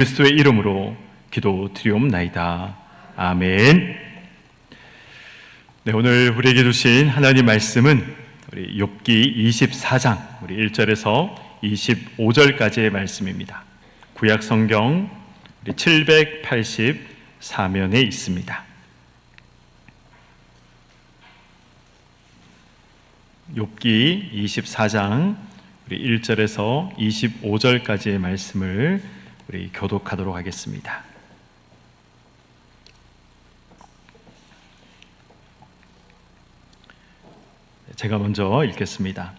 그리스도의 이름으로 기도드리옵나이다. 아멘. 네, 오늘 우리에게 주신 하나님 말씀은 우리 욥기 24장 우리 1절에서 25절까지의 말씀입니다. 구약 성경 784면에 있습니다. 욥기 24장 우리 1절에서 25절까지의 말씀을 우리 교독하도록 하겠습니다. 제가 먼저 읽겠습니다.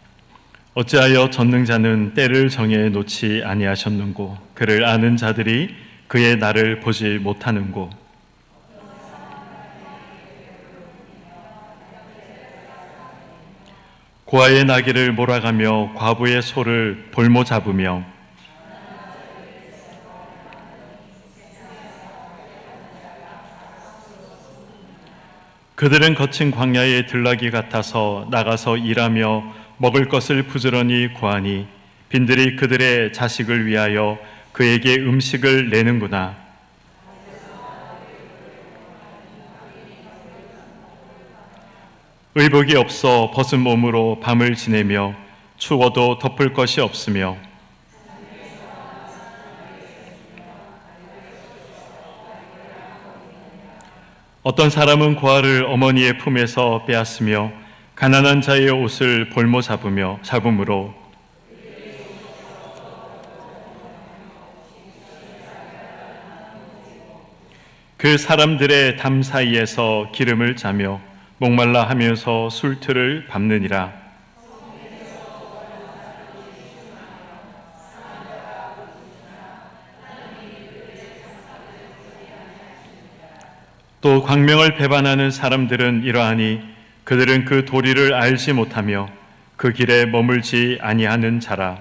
어찌하여 전능자는 때를 정해 놓지 아니하셨는고, 그를 아는 자들이 그의 날을 보지 못하는고. 고아의 나귀를 몰아가며 과부의 소를 볼모 잡으며 그들은 거친 광야의 들나귀 같아서 나가서 일하며 먹을 것을 부지런히 구하니 빈들이 그들의 자식을 위하여 그에게 음식을 내는구나. 의복이 없어 벗은 몸으로 밤을 지내며 추워도 덮을 것이 없으며 어떤 사람은 고아를 어머니의 품에서 빼앗으며 가난한 자의 옷을 볼모 잡음으로 그 사람들의 담 사이에서 기름을 짜며 목말라 하면서 술틀을 밟느니라. 또 광명을 배반하는 사람들은 이러하니 그들은 그 도리를 알지 못하며 그 길에 머물지 아니하는 자라.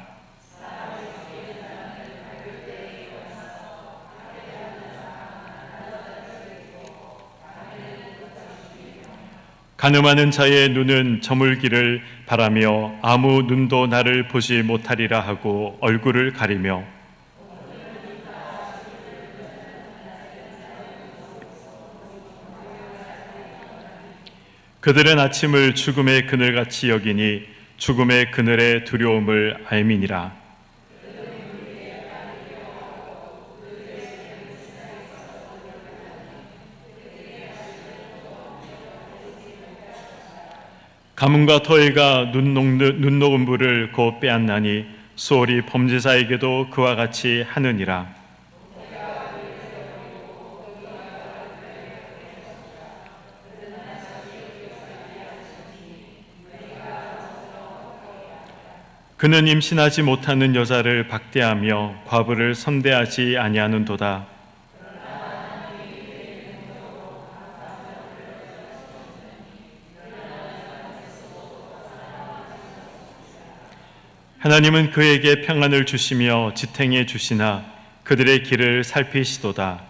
간음하는 자의 눈은 저물기를 바라며 아무 눈도 나를 보지 못하리라 하고 얼굴을 가리며 그들은 아침을 죽음의 그늘같이 여기니 죽음의 그늘의 두려움을 알미니라. 가뭄과 더위가 눈 녹은 물을 곧 빼앗나니 수월이 범죄자에게도 그와 같이 하느니라. 그는 임신하지 못하는 여자를 박대하며 과부를 선대하지 아니하는도다. 하나님은 그에게 평안을 주시며 지탱해 주시나 그들의 길을 살피시도다.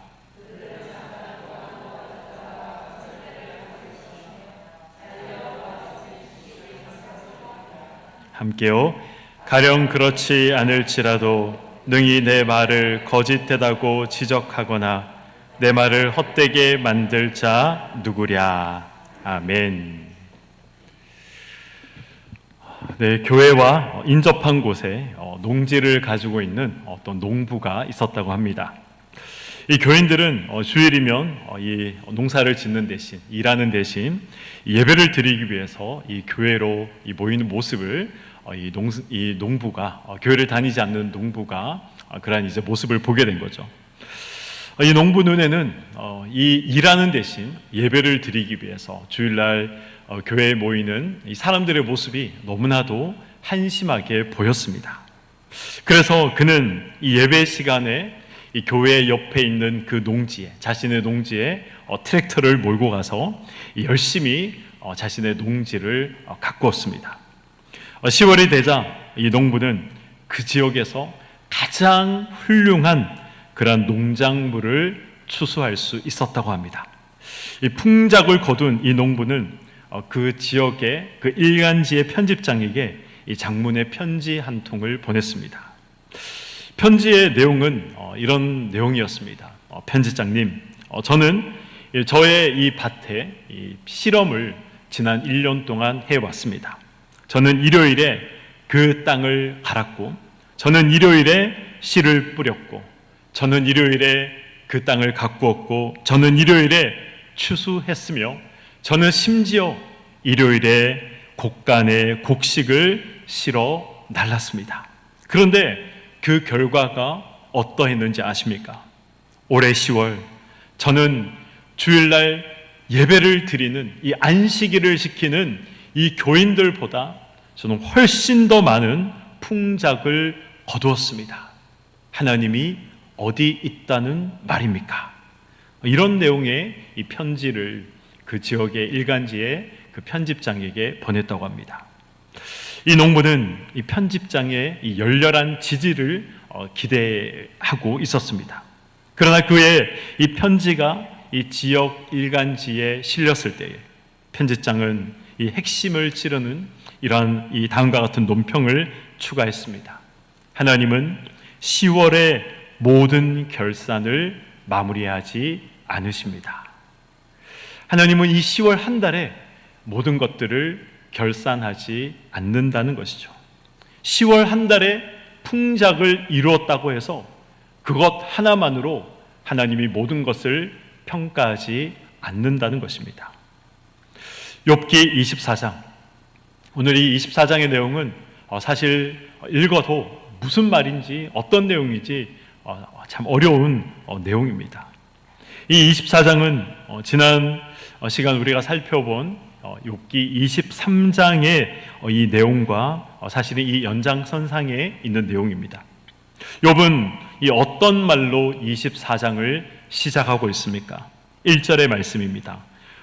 함께요. 가령 그렇지 않을지라도 능히 내 말을 거짓되다고 지적하거나 내 말을 헛되게 만들 자 누구랴. 아멘. 네, 교회와 인접한 곳에 농지를 가지고 있는 어떤 농부가 있었다고 합니다. 이 교인들은 주일이면 이 농사를 짓는 대신, 일하는 대신 예배를 드리기 위해서 이 교회로 모이는 모습을 이 농부가, 교회를 다니지 않는 농부가 그러한 이제 모습을 보게 된 거죠. 이 농부 눈에는 이 일하는 대신 예배를 드리기 위해서 주일날 교회에 모이는 이 사람들의 모습이 너무나도 한심하게 보였습니다. 그래서 그는 이 예배 시간에 이 교회 옆에 있는 그 농지에, 자신의 농지에 트랙터를 몰고 가서 열심히 자신의 농지를 가꾸었습니다. 10월이 되자 이 농부는 그 지역에서 가장 훌륭한 그런 농작물을 추수할 수 있었다고 합니다. 이 풍작을 거둔 이 농부는 그 지역의 그 일간지의 편집장에게 이 장문의 편지 한 통을 보냈습니다. 편지의 내용은 이런 내용이었습니다. 편집장님, 저는 저의 이 밭에 이 실험을 지난 1년 동안 해왔습니다. 저는 일요일에 그 땅을 갈았고, 저는 일요일에 씨를 뿌렸고, 저는 일요일에 그 땅을 가꾸었고, 저는 일요일에 추수했으며, 저는 심지어 일요일에 곡간에 곡식을 실어 날랐습니다. 그런데 그 결과가 어떠했는지 아십니까? 올해 10월 저는 주일날 예배를 드리는 이 안식일을 지키는 이 교인들보다 저는 훨씬 더 많은 풍작을 거두었습니다. 하나님이 어디 있다는 말입니까? 이런 내용의 이 편지를 그 지역의 일간지의 그 편집장에게 보냈다고 합니다. 이 농부는 이 편집장의 이 열렬한 지지를 기대하고 있었습니다. 그러나 그의 이 편지가 이 지역 일간지에 실렸을 때에 편집장은 이 핵심을 찌르는 이러한 이 다음과 같은 논평을 추가했습니다. 하나님은 10월의 모든 결산을 마무리하지 않으십니다. 하나님은 이 10월 한 달에 모든 것들을 결산하지 않는다는 것이죠. 10월 한 달에 풍작을 이루었다고 해서 그것 하나만으로 하나님이 모든 것을 평가하지 않는다는 것입니다. 욥기 24장, 오늘 이 24장의 내용은 사실 읽어도 무슨 말인지 어떤 내용인지 참 어려운 내용입니다. 이 24장은 지난 시간 우리가 살펴본 욥기 23장의 이 내용과 사실은 이 연장선상에 있는 내용입니다. 욥은 이 어떤 말로 24장을 시작하고 있습니까? 1절의 말씀입니다.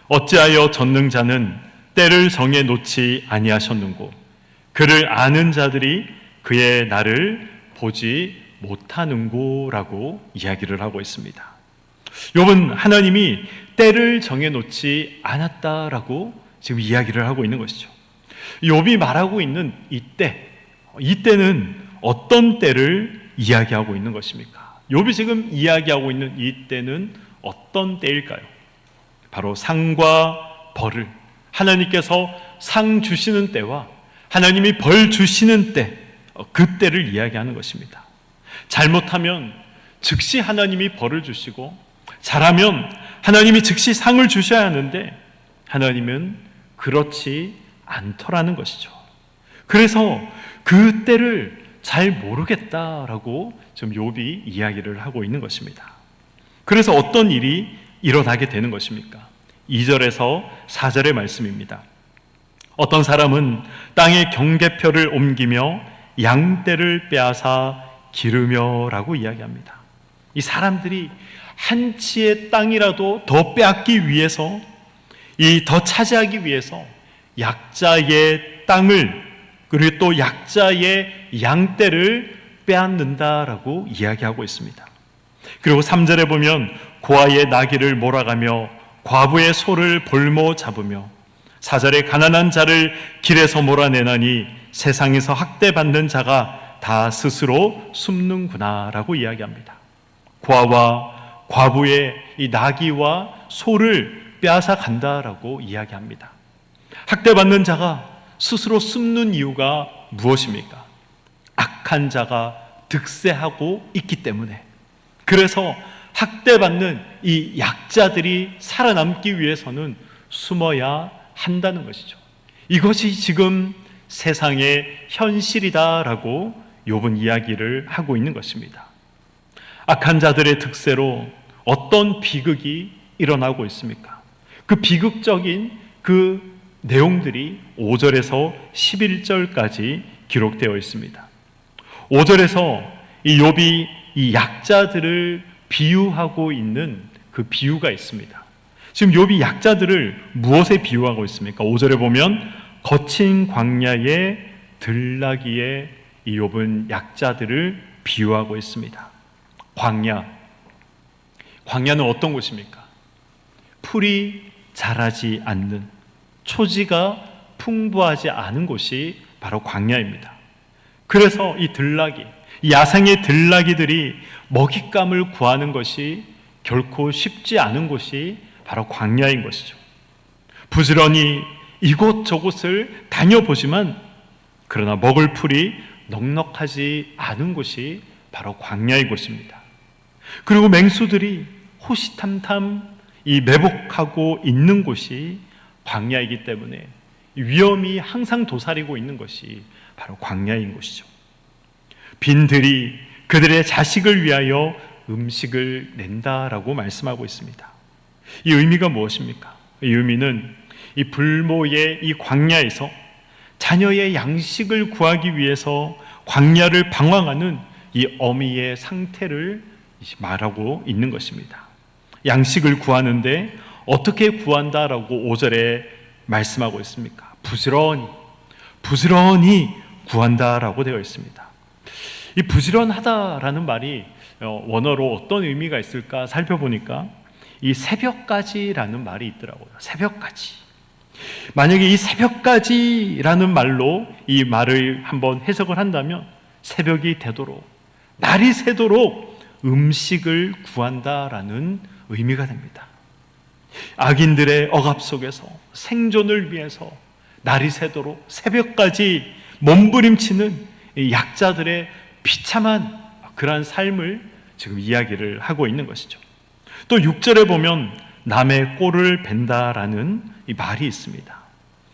어찌하여 전능자는 때를 정해 놓지 아니하셨는고 그를 아는 자들이 그의 날을 보지 못하는고라고 이야기를 하고 있습니다. 욥은 하나님이 때를 정해 놓지 않았다라고 지금 이야기를 하고 있는 것이죠. 욥이 말하고 있는 이때는 어떤 때를 이야기하고 있는 것입니까? 욥이 지금 이야기하고 있는 이 때는 어떤 때일까요? 바로 상과 벌을, 하나님께서 상 주시는 때와 하나님이 벌 주시는 때, 그 때를 이야기하는 것입니다. 잘못하면 즉시 하나님이 벌을 주시고, 잘하면 하나님이 즉시 상을 주셔야 하는데 하나님은 그렇지 않더라는 것이죠. 그래서 그 때를 잘 모르겠다라고 지금 욥이 이야기를 하고 있는 것입니다. 그래서 어떤 일이 일어나게 되는 것입니까? 2절에서 4절의 말씀입니다. 어떤 사람은 땅의 경계표를 옮기며 양떼를 빼앗아 기르며라고 이야기합니다. 이 사람들이 한 치의 땅이라도 더 빼앗기 위해서, 이 더 차지하기 위해서 약자의 땅을, 그리고 또 약자의 양떼를 빼앗는다라고 이야기하고 있습니다. 그리고 3절에 보면 고아의 나귀를 몰아가며 과부의 소를 볼모 잡으며, 4절에 가난한 자를 길에서 몰아내나니 세상에서 학대받는 자가 다 스스로 숨는구나 라고 이야기합니다. 고아와 과부의 이 나귀와 소를 빼앗아 간다라고 이야기합니다. 학대받는 자가 스스로 숨는 이유가 무엇입니까? 악한 자가 득세하고 있기 때문에. 그래서 학대받는 이 약자들이 살아남기 위해서는 숨어야 한다는 것이죠. 이것이 지금 세상의 현실이다라고 욥은 이야기를 하고 있는 것입니다. 악한 자들의 득세로 어떤 비극이 일어나고 있습니까? 그 비극적인 그 내용들이 5절에서 11절까지 기록되어 있습니다. 5절에서 이 욥이 이 약자들을 비유하고 있는 그 비유가 있습니다. 지금 욥이 약자들을 무엇에 비유하고 있습니까? 5절에 보면 거친 광야의 들나귀에 이 욥은 약자들을 비유하고 있습니다. 광야는 어떤 곳입니까? 풀이 자라지 않는, 초지가 풍부하지 않은 곳이 바로 광야입니다. 그래서 이 들나귀, 야생의 들나귀들이 먹잇감을 구하는 것이 결코 쉽지 않은 곳이 바로 광야인 것이죠. 부지런히 이곳저곳을 다녀보지만 그러나 먹을 풀이 넉넉하지 않은 곳이 바로 광야의 곳입니다. 그리고 맹수들이 호시탐탐 매복하고 있는 곳이 광야이기 때문에 위험이 항상 도사리고 있는 것이 바로 광야인 곳이죠. 빈들이 그들의 자식을 위하여 음식을 낸다라고 말씀하고 있습니다. 이 의미가 무엇입니까? 이 의미는 이 불모의 이 광야에서 자녀의 양식을 구하기 위해서 광야를 방황하는 이 어미의 상태를 말하고 있는 것입니다. 양식을 구하는데 어떻게 구한다라고 5절에 말씀하고 있습니까? 부지런히 구한다라고 되어 있습니다. 이 부지런하다라는 말이 원어로 어떤 의미가 있을까 살펴보니까 이 새벽까지라는 말이 있더라고요. 새벽까지. 만약에 이 새벽까지라는 말로 이 말을 한번 해석을 한다면 새벽이 되도록, 날이 새도록 음식을 구한다라는 의미가 됩니다. 악인들의 억압 속에서 생존을 위해서 날이 새도록 새벽까지 몸부림치는 이 약자들의 비참한 그러한 삶을 지금 이야기를 하고 있는 것이죠. 또 6절에 보면 남의 꼴을 벤다라는 이 말이 있습니다.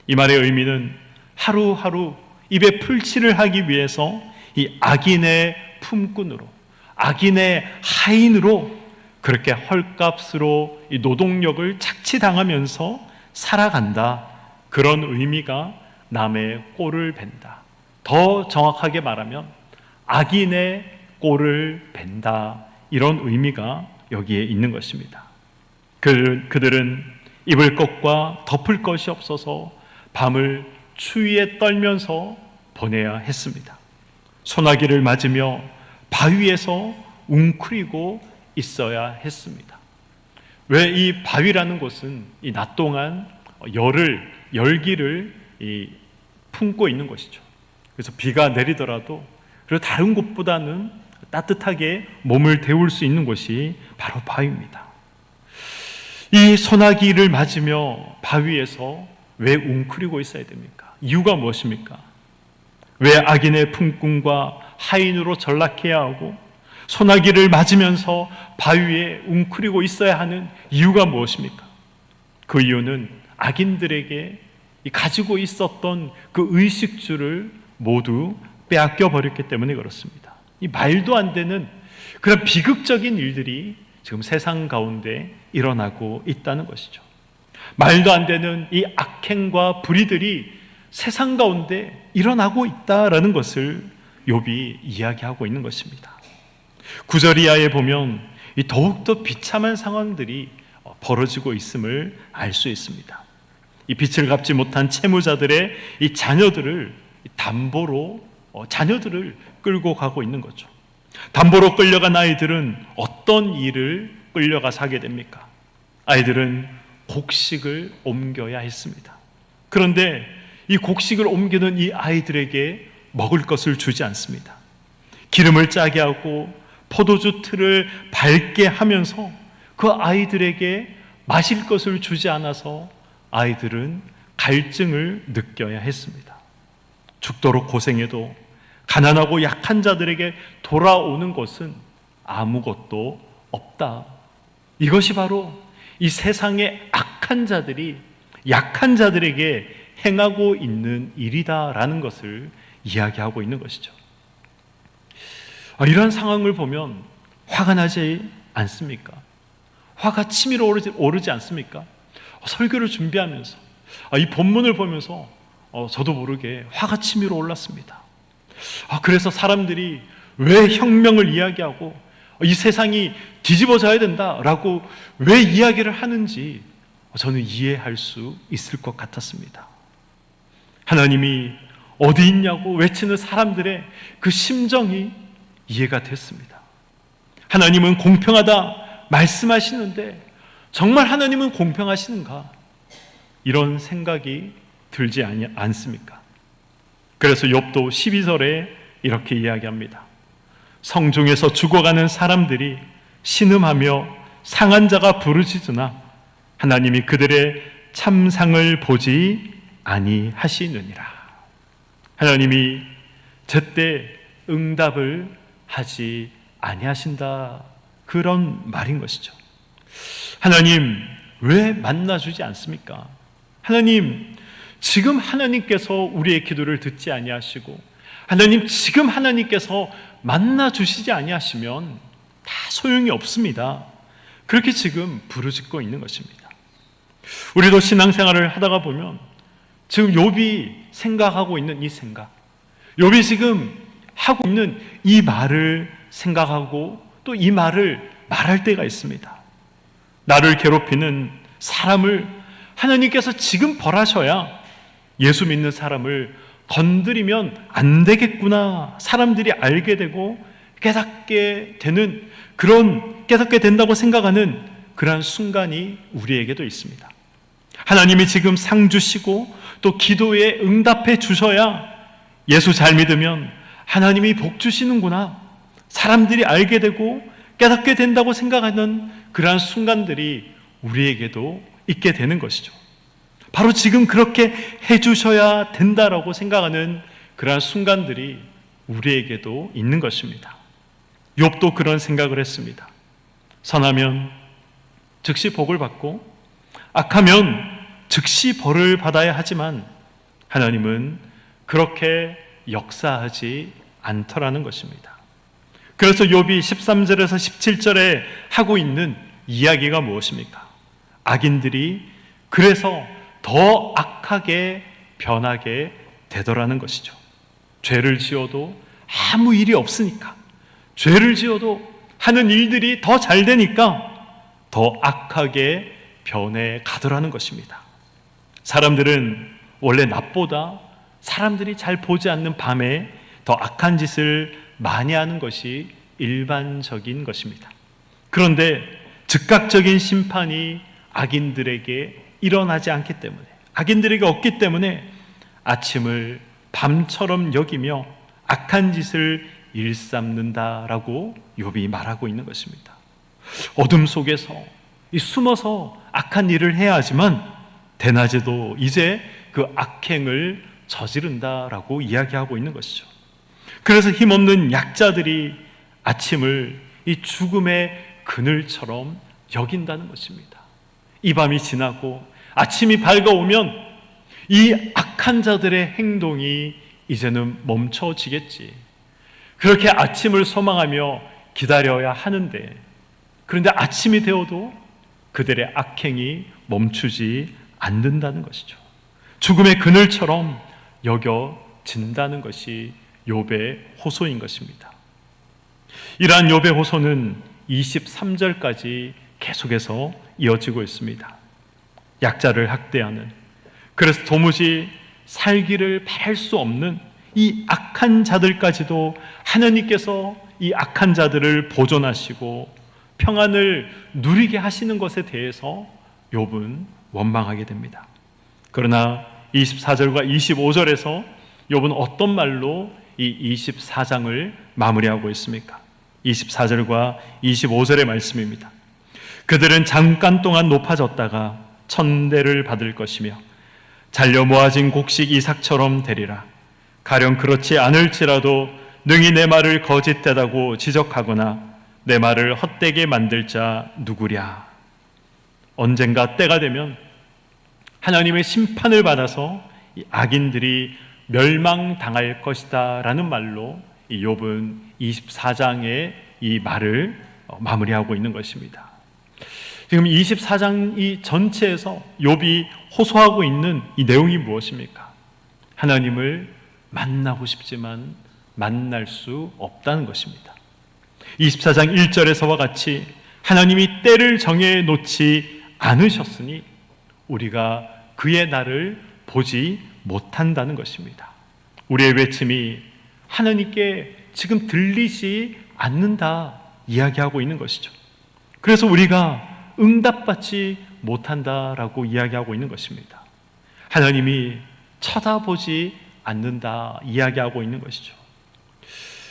이 말의 의미는 하루하루 입에 풀칠을 하기 위해서 이 악인의 품꾼으로, 악인의 하인으로 그렇게 헐값으로 이 노동력을 착취당하면서 살아간다. 그런 의미가 남의 꼴을 벤다. 더 정확하게 말하면 악인의 꼴을 벤다. 이런 의미가 여기에 있는 것입니다. 그들은 입을 것과 덮을 것이 없어서 밤을 추위에 떨면서 보내야 했습니다. 소나기를 맞으며 바위에서 웅크리고 있어야 했습니다. 왜 이 바위라는 곳은 이 낮 동안 열기를 품고 있는 것이죠. 그래서 비가 내리더라도 그리고 다른 곳보다는 따뜻하게 몸을 데울 수 있는 곳이 바로 바위입니다. 이 소나기를 맞으며 바위에서 왜 웅크리고 있어야 됩니까? 이유가 무엇입니까? 왜 악인의 품꾼과 하인으로 전락해야 하고 소나기를 맞으면서 바위에 웅크리고 있어야 하는 이유가 무엇입니까? 그 이유는 악인들에게 가지고 있었던 그 의식주를 모두 빼앗겨 버렸기 때문에 그렇습니다. 이 말도 안 되는 그런 비극적인 일들이 지금 세상 가운데 일어나고 있다는 것이죠. 말도 안 되는 이 악행과 불의들이 세상 가운데 일어나고 있다라는 것을 욥이 이야기하고 있는 것입니다. 9절 이하에 보면 더욱더 비참한 상황들이 벌어지고 있음을 알 수 있습니다. 이 빚을 갚지 못한 채무자들의 이 자녀들을 담보로 자녀들을 끌고 가고 있는 거죠. 담보로 끌려간 아이들은 어떤 일을 끌려가서 하게 됩니까? 아이들은 곡식을 옮겨야 했습니다. 그런데 이 곡식을 옮기는 이 아이들에게 먹을 것을 주지 않습니다. 기름을 짜게 하고 포도주 틀을 밝게 하면서 그 아이들에게 마실 것을 주지 않아서 아이들은 갈증을 느껴야 했습니다. 죽도록 고생해도 가난하고 약한 자들에게 돌아오는 것은 아무것도 없다. 이것이 바로 이 세상의 악한 자들이 약한 자들에게 행하고 있는 일이다라는 것을 이야기하고 있는 것이죠. 이러한 상황을 보면 화가 나지 않습니까? 화가 치밀어 오르지 않습니까? 설교를 준비하면서 이 본문을 보면서 저도 모르게 화가 치밀어 올랐습니다. 그래서 사람들이 왜 혁명을 이야기하고 이 세상이 뒤집어져야 된다라고 왜 이야기를 하는지 저는 이해할 수 있을 것 같았습니다. 하나님이 어디 있냐고 외치는 사람들의 그 심정이 이해가 됐습니다. 하나님은 공평하다 말씀하시는데 정말 하나님은 공평하신가? 이런 생각이 들지 않습니까? 그래서 욥도 12절에 이렇게 이야기합니다. 성중에서 죽어가는 사람들이 신음하며 상한 자가 부르짖으나 하나님이 그들의 참상을 보지 아니하시느니라. 하나님이 제때 응답을 하지 아니하신다, 그런 말인 것이죠. 하나님 왜 만나주지 않습니까? 하나님, 지금 하나님께서 우리의 기도를 듣지 아니하시고 하나님 지금 하나님께서 만나주시지 아니하시면 다 소용이 없습니다. 그렇게 지금 부르짖고 있는 것입니다. 우리도 신앙생활을 하다가 보면 지금 욥이 생각하고 있는 이 생각, 욥이 지금 하고 있는 이 말을 생각하고 또 이 말을 말할 때가 있습니다. 나를 괴롭히는 사람을 하나님께서 지금 벌하셔야 예수 믿는 사람을 건드리면 안 되겠구나, 사람들이 알게 되고 깨닫게 되는, 그런 깨닫게 된다고 생각하는 그러한 순간이 우리에게도 있습니다. 하나님이 지금 상 주시고 또 기도에 응답해 주셔야 예수 잘 믿으면 하나님이 복 주시는구나, 사람들이 알게 되고 깨닫게 된다고 생각하는 그러한 순간들이 우리에게도 있게 되는 것이죠. 바로 지금 그렇게 해주셔야 된다라고 생각하는 그러한 순간들이 우리에게도 있는 것입니다. 욥도 그런 생각을 했습니다. 선하면 즉시 복을 받고 악하면 즉시 벌을 받아야 하지만 하나님은 그렇게 역사하지 않더라는 것입니다. 그래서 욥이 13절에서 17절에 하고 있는 이야기가 무엇입니까? 악인들이 그래서 더 악하게 변하게 되더라는 것이죠. 죄를 지어도 아무 일이 없으니까, 죄를 지어도 하는 일들이 더 잘 되니까 더 악하게 변해 가더라는 것입니다. 사람들은 원래 낮보다 사람들이 잘 보지 않는 밤에 더 악한 짓을 많이 하는 것이 일반적인 것입니다. 그런데 즉각적인 심판이 악인들에게 일어나지 않기 때문에, 악인들에게 없기 때문에 아침을 밤처럼 여기며 악한 짓을 일삼는다라고 욥이 말하고 있는 것입니다. 어둠 속에서 숨어서 악한 일을 해야 하지만 대낮에도 이제 그 악행을 저지른다라고 이야기하고 있는 것이죠. 그래서 힘없는 약자들이 아침을 이 죽음의 그늘처럼 여긴다는 것입니다. 이 밤이 지나고 아침이 밝아오면 이 악한 자들의 행동이 이제는 멈춰지겠지, 그렇게 아침을 소망하며 기다려야 하는데, 그런데 아침이 되어도 그들의 악행이 멈추지 않는다는 것이죠. 죽음의 그늘처럼 여겨진다는 것이 욥의 호소인 것입니다. 이러한 욥의 호소는 23절까지 계속해서 이어지고 있습니다. 약자를 학대하는, 그래서 도무지 살기를 바랄 수 없는 이 악한 자들까지도 하나님께서 이 악한 자들을 보존하시고 평안을 누리게 하시는 것에 대해서 욥은 원망하게 됩니다. 그러나 24절과 25절에서 욥은 어떤 말로 이 24장을 마무리하고 있습니까? 24절과 25절의 말씀입니다. 그들은 잠깐 동안 높아졌다가 천대를 받을 것이며 잘려 모아진 곡식 이삭처럼 되리라. 가령 그렇지 않을지라도 능히 내 말을 거짓되다고 지적하거나 내 말을 헛되게 만들 자 누구랴. 언젠가 때가 되면 하나님의 심판을 받아서 이 악인들이 멸망당할 것이다 라는 말로 이 욥은 24장의 이 말을 마무리하고 있는 것입니다. 지금 24장 이 전체에서 욥이 호소하고 있는 이 내용이 무엇입니까? 하나님을 만나고 싶지만 만날 수 없다는 것입니다. 24장 1절에서와 같이 하나님이 때를 정해 놓지 않으셨으니 우리가 그의 날을 보지 못한다는 것입니다. 우리의 외침이 하나님께 지금 들리지 않는다 이야기하고 있는 것이죠. 그래서 우리가 응답받지 못한다라고 이야기하고 있는 것입니다. 하나님이 쳐다보지 않는다 이야기하고 있는 것이죠.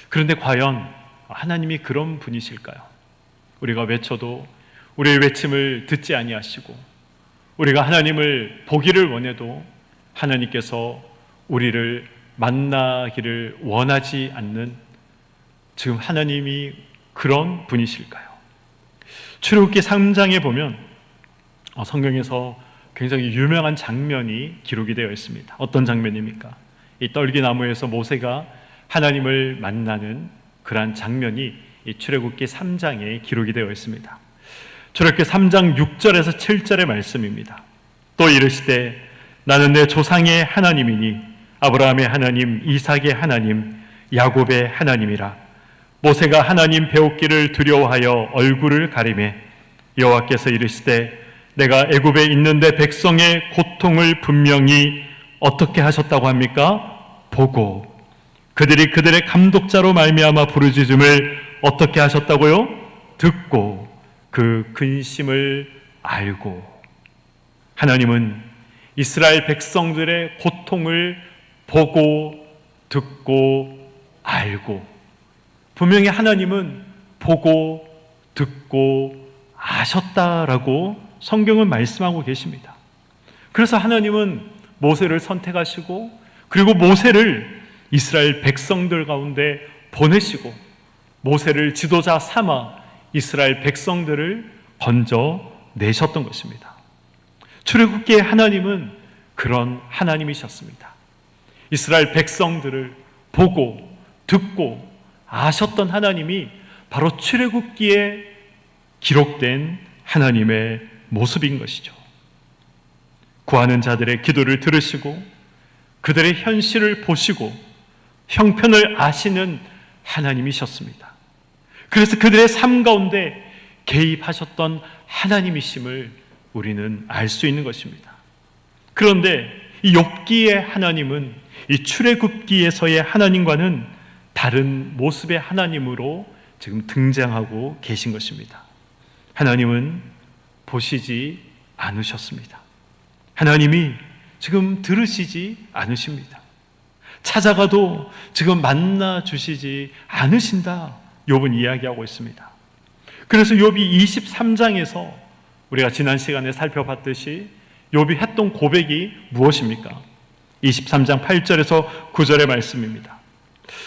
그런데 과연 하나님이 그런 분이실까요? 우리가 외쳐도 우리의 외침을 듣지 아니하시고, 우리가 하나님을 보기를 원해도 하나님께서 우리를 만나기를 원하지 않는, 지금 하나님이 그런 분이실까요? 출애굽기 3장에 보면 성경에서 굉장히 유명한 장면이 기록이 되어 있습니다. 어떤 장면입니까? 이 떨기나무에서 모세가 하나님을 만나는 그러한 장면이 이 출애굽기 3장에 기록이 되어 있습니다. 출애굽기 3장 6절에서 7절의 말씀입니다. 또 이르시되 나는 내 조상의 하나님이니 아브라함의 하나님, 이삭의 하나님, 야곱의 하나님이라. 모세가 하나님 배우기를 두려워하여 얼굴을 가리매 여호와께서 이르시되 내가 애굽에 있는데 백성의 고통을 분명히 어떻게 하셨다고 합니까? 보고 그들이 그들의 감독자로 말미암아 부르짖음을 어떻게 하셨다고요? 듣고 그 근심을 알고. 하나님은 이스라엘 백성들의 고통을 보고 듣고 알고, 분명히 하나님은 보고 듣고 아셨다라고 성경은 말씀하고 계십니다. 그래서 하나님은 모세를 선택하시고, 그리고 모세를 이스라엘 백성들 가운데 보내시고, 모세를 지도자 삼아 이스라엘 백성들을 건져내셨던 것입니다. 출애굽기의 하나님은 그런 하나님이셨습니다. 이스라엘 백성들을 보고 듣고 아셨던 하나님이 바로 출애굽기에 기록된 하나님의 모습인 것이죠. 구하는 자들의 기도를 들으시고 그들의 현실을 보시고 형편을 아시는 하나님이셨습니다. 그래서 그들의 삶 가운데 개입하셨던 하나님이심을 우리는 알 수 있는 것입니다. 그런데 이 욥기의 하나님은 이 출애굽기에서의 하나님과는 다른 모습의 하나님으로 지금 등장하고 계신 것입니다. 하나님은 보시지 않으셨습니다. 하나님이 지금 들으시지 않으십니다. 찾아가도 지금 만나 주시지 않으신다, 욥은 이야기하고 있습니다. 그래서 욥이 23장에서 우리가 지난 시간에 살펴봤듯이 욥이 했던 고백이 무엇입니까? 23장 8절에서 9절의 말씀입니다.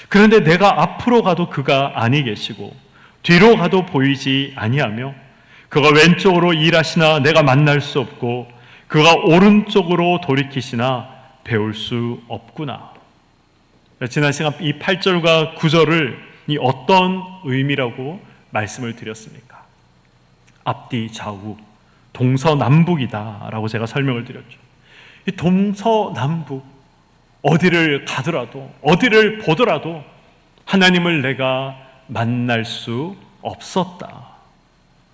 그런데 내가 앞으로 가도 그가 아니 계시고 뒤로 가도 보이지 아니하며 그가 왼쪽으로 일하시나 내가 만날 수 없고 그가 오른쪽으로 돌이키시나 배울 수 없구나. 지난 시간 이 8절과 9절을 이 어떤 의미라고 말씀을 드렸습니까? 앞뒤 좌우 동서남북이다 라고 제가 설명을 드렸죠. 이 동서남북, 어디를 가더라도 어디를 보더라도 하나님을 내가 만날 수 없었다.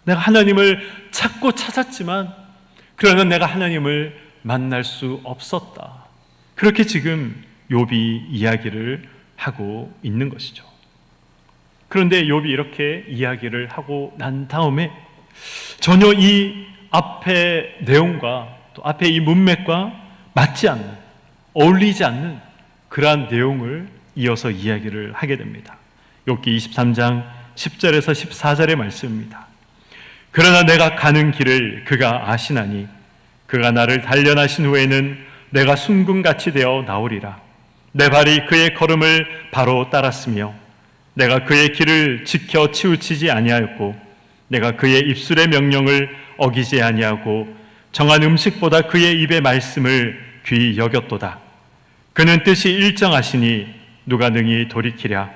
내가 하나님을 찾고 찾았지만 그러나 내가 하나님을 만날 수 없었다. 그렇게 지금 욥이 이야기를 하고 있는 것이죠. 그런데 욥이 이렇게 이야기를 하고 난 다음에 전혀 이 앞의 내용과 또 앞의 이 문맥과 맞지 않는, 어울리지 않는 그러한 내용을 이어서 이야기를 하게 됩니다. 욥기 23장 10절에서 14절의 말씀입니다. 그러나 내가 가는 길을 그가 아시나니 그가 나를 단련하신 후에는 내가 순금같이 되어 나오리라. 내 발이 그의 걸음을 바로 따랐으며 내가 그의 길을 지켜 치우치지 아니하였고 내가 그의 입술의 명령을 어기지 아니하고 정한 음식보다 그의 입의 말씀을 귀히 여겼도다. 그는 뜻이 일정하시니 누가 능히 돌이키랴.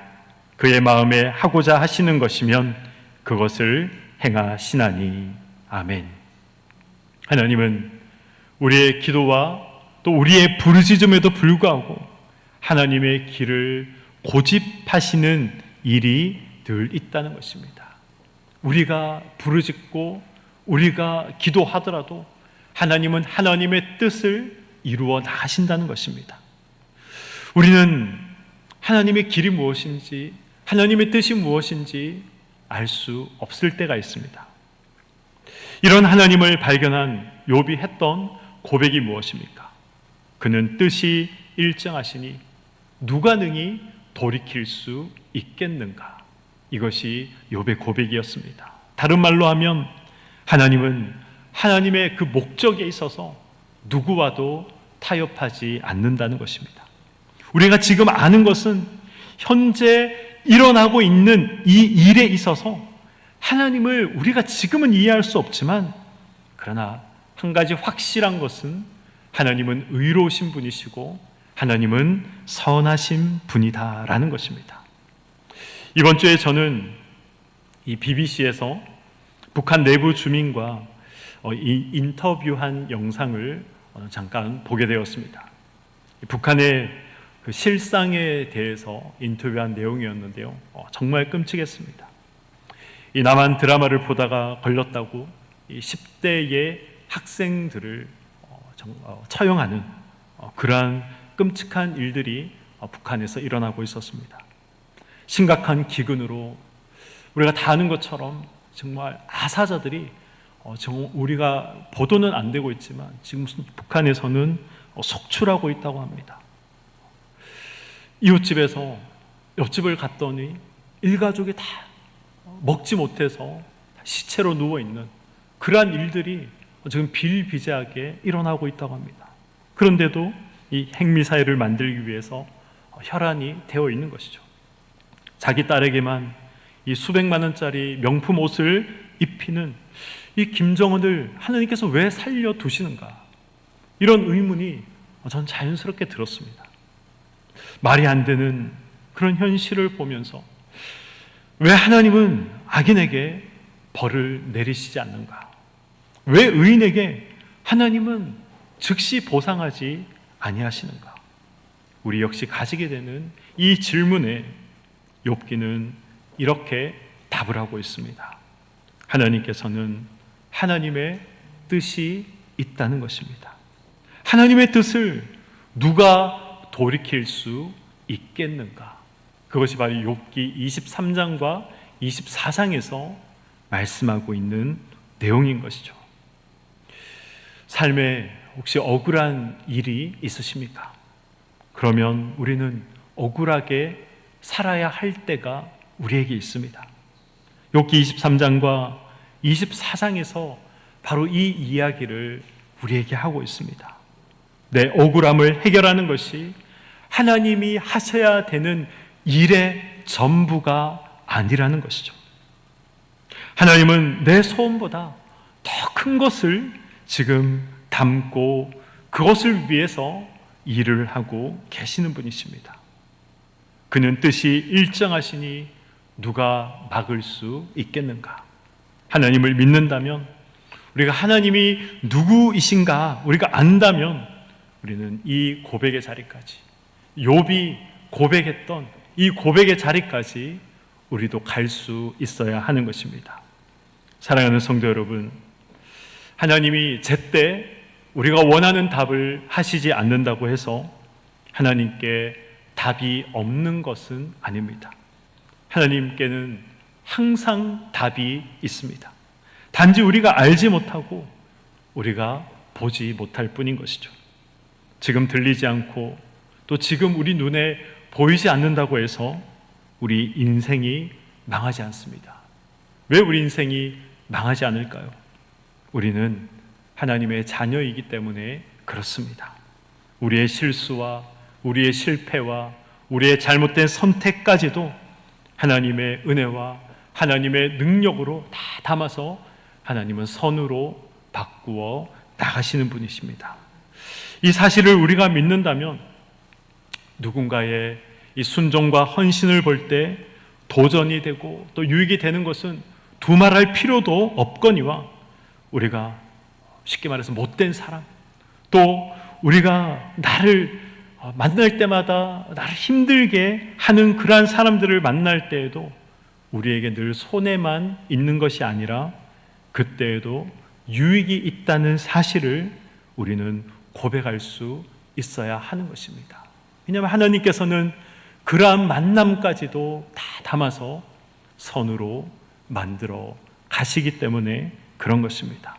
그의 마음에 하고자 하시는 것이면 그것을 행하시나니. 아멘. 하나님은 우리의 기도와 또 우리의 부르짖음에도 불구하고 하나님의 길을 고집하시는 일이 늘 있다는 것입니다. 우리가 부르짖고 우리가 기도하더라도 하나님은 하나님의 뜻을 이루어 나가신다는 것입니다. 우리는 하나님의 길이 무엇인지, 하나님의 뜻이 무엇인지 알 수 없을 때가 있습니다. 이런 하나님을 발견한 욥이 했던 고백이 무엇입니까? 그는 뜻이 일정하시니 누가 능히 돌이킬 수 있겠는가? 이것이 욥의 고백이었습니다. 다른 말로 하면 하나님은 하나님의 그 목적에 있어서 누구와도 타협하지 않는다는 것입니다. 우리가 지금 아는 것은 현재 일어나고 있는 이 일에 있어서 하나님을 우리가 지금은 이해할 수 없지만, 그러나 한 가지 확실한 것은 하나님은 의로우신 분이시고 하나님은 선하신 분이다라는 것입니다. 이번 주에 저는 이 BBC에서 북한 내부 주민과 이 인터뷰한 영상을 잠깐 보게 되었습니다. 북한의 그 실상에 대해서 인터뷰한 내용이었는데요, 정말 끔찍했습니다. 이 남한 드라마를 보다가 걸렸다고 이 10대의 학생들을 처형하는 그러한 끔찍한 일들이 북한에서 일어나고 있었습니다. 심각한 기근으로 우리가 다 아는 것처럼 정말 아사자들이 우리가 보도는 안 되고 있지만 지금 북한에서는 속출하고 있다고 합니다. 이웃집에서 옆집을 갔더니 일가족이 다 먹지 못해서 시체로 누워있는 그러한 일들이 지금 비일비재하게 일어나고 있다고 합니다. 그런데도 이 핵미사일을 만들기 위해서 혈안이 되어 있는 것이죠. 자기 딸에게만 이 수백만 원짜리 명품 옷을 입히는 이 김정은을 하나님께서 왜 살려두시는가, 이런 의문이 전 자연스럽게 들었습니다. 말이 안 되는 그런 현실을 보면서 왜 하나님은 악인에게 벌을 내리시지 않는가? 왜 의인에게 하나님은 즉시 보상하지 아니하시는가? 우리 역시 가지게 되는 이 질문에 욥기는 이렇게 답을 하고 있습니다. 하나님께서는 하나님의 뜻이 있다는 것입니다. 하나님의 뜻을 누가 돌이킬 수 있겠는가? 그것이 바로 욥기 23장과 24장에서 말씀하고 있는 내용인 것이죠. 삶에 혹시 억울한 일이 있으십니까? 그러면 우리는 억울하게 살아야 할 때가 우리에게 있습니다. 욥기 23장과 24장에서 바로 이 이야기를 우리에게 하고 있습니다. 내 억울함을 해결하는 것이 하나님이 하셔야 되는 일의 전부가 아니라는 것이죠. 하나님은 내 소원보다 더 큰 것을 지금 담고 그것을 위해서 일을 하고 계시는 분이십니다. 그는 뜻이 일정하시니 누가 막을 수 있겠는가? 하나님을 믿는다면, 우리가 하나님이 누구이신가 우리가 안다면, 우리는 이 고백의 자리까지, 욥이 고백했던 이 고백의 자리까지 우리도 갈 수 있어야 하는 것입니다. 사랑하는 성도 여러분, 하나님이 제때 우리가 원하는 답을 하시지 않는다고 해서 하나님께 답이 없는 것은 아닙니다. 하나님께는 항상 답이 있습니다. 단지 우리가 알지 못하고 우리가 보지 못할 뿐인 것이죠. 지금 들리지 않고 또 지금 우리 눈에 보이지 않는다고 해서 우리 인생이 망하지 않습니다. 왜 우리 인생이 망하지 않을까요? 우리는 하나님의 자녀이기 때문에 그렇습니다. 우리의 실수와 우리의 실패와 우리의 잘못된 선택까지도 하나님의 은혜와 하나님의 능력으로 다 담아서 하나님은 선으로 바꾸어 나가시는 분이십니다. 이 사실을 우리가 믿는다면 누군가의 이 순종과 헌신을 볼 때 도전이 되고 또 유익이 되는 것은 두말할 필요도 없거니와, 우리가 쉽게 말해서 못된 사람, 또 우리가 나를 만날 때마다 나를 힘들게 하는 그러한 사람들을 만날 때에도 우리에게 늘 손해만 있는 것이 아니라 그때에도 유익이 있다는 사실을 우리는 고백할 수 있어야 하는 것입니다. 왜냐하면 하나님께서는 그러한 만남까지도 다 담아서 선으로 만들어 가시기 때문에 그런 것입니다.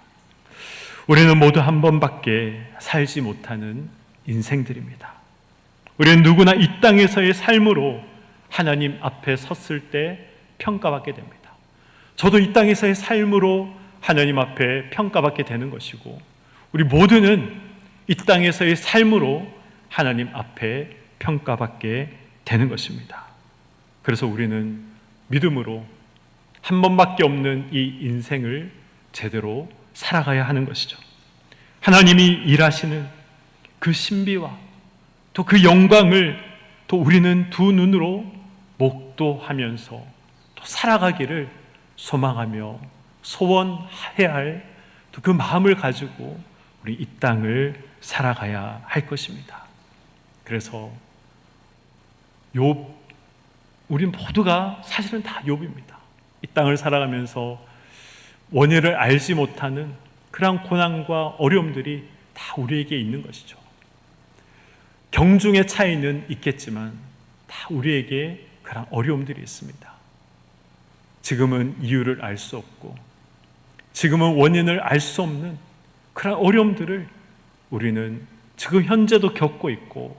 우리는 모두 한 번밖에 살지 못하는 인생들입니다. 우리는 누구나 이 땅에서의 삶으로 하나님 앞에 섰을 때 평가받게 됩니다. 저도 이 땅에서의 삶으로 하나님 앞에 평가받게 되는 것이고, 우리 모두는 이 땅에서의 삶으로 하나님 앞에 평가받게 되는 것입니다. 그래서 우리는 믿음으로 한 번밖에 없는 이 인생을 제대로 살아가야 하는 것이죠. 하나님이 일하시는 그 신비와 또 그 영광을 또 우리는 두 눈으로 목도하면서 또 살아가기를 소망하며 소원해야 할 또 그 마음을 가지고 우리 이 땅을 살아가야 할 것입니다. 그래서 우리 모두가 사실은 다 욥입니다. 이 땅을 살아가면서 원인을 알지 못하는 그런 고난과 어려움들이 다 우리에게 있는 것이죠. 경중의 차이는 있겠지만 다 우리에게 그런 어려움들이 있습니다. 지금은 이유를 알 수 없고, 지금은 원인을 알 수 없는 그런 어려움들을 우리는 지금 현재도 겪고 있고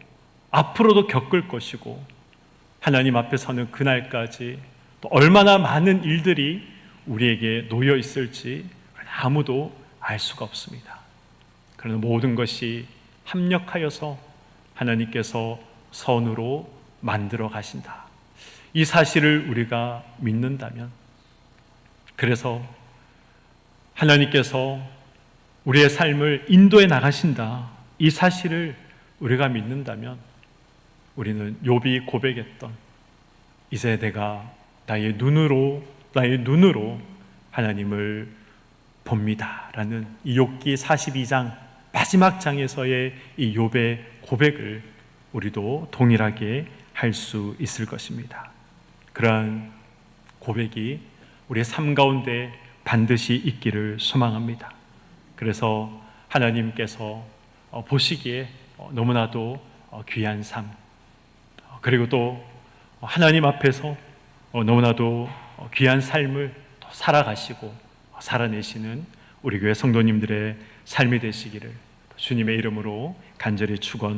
앞으로도 겪을 것이고, 하나님 앞에 서는 그날까지 또 얼마나 많은 일들이 우리에게 놓여 있을지 아무도 알 수가 없습니다. 그러나 모든 것이 합력하여서 하나님께서 선으로 만들어 가신다, 이 사실을 우리가 믿는다면, 그래서 하나님께서 우리의 삶을 인도해 나가신다, 이 사실을 우리가 믿는다면 우리는 욥이 고백했던 이제 내가 나의 눈으로 하나님을 봅니다 라는 이 욥기 42장 마지막 장에서의 이 욥의 고백을 우리도 동일하게 할 수 있을 것입니다. 그러한 고백이 우리의 삶 가운데 반드시 있기를 소망합니다. 그래서 하나님께서 보시기에 너무나도 귀한 삶, 그리고 또 하나님 앞에서 너무나도 귀한 삶을 살아가시고 살아내시는 우리 교회 성도님들의 삶이 되시기를 주님의 이름으로 간절히 축원드립니다.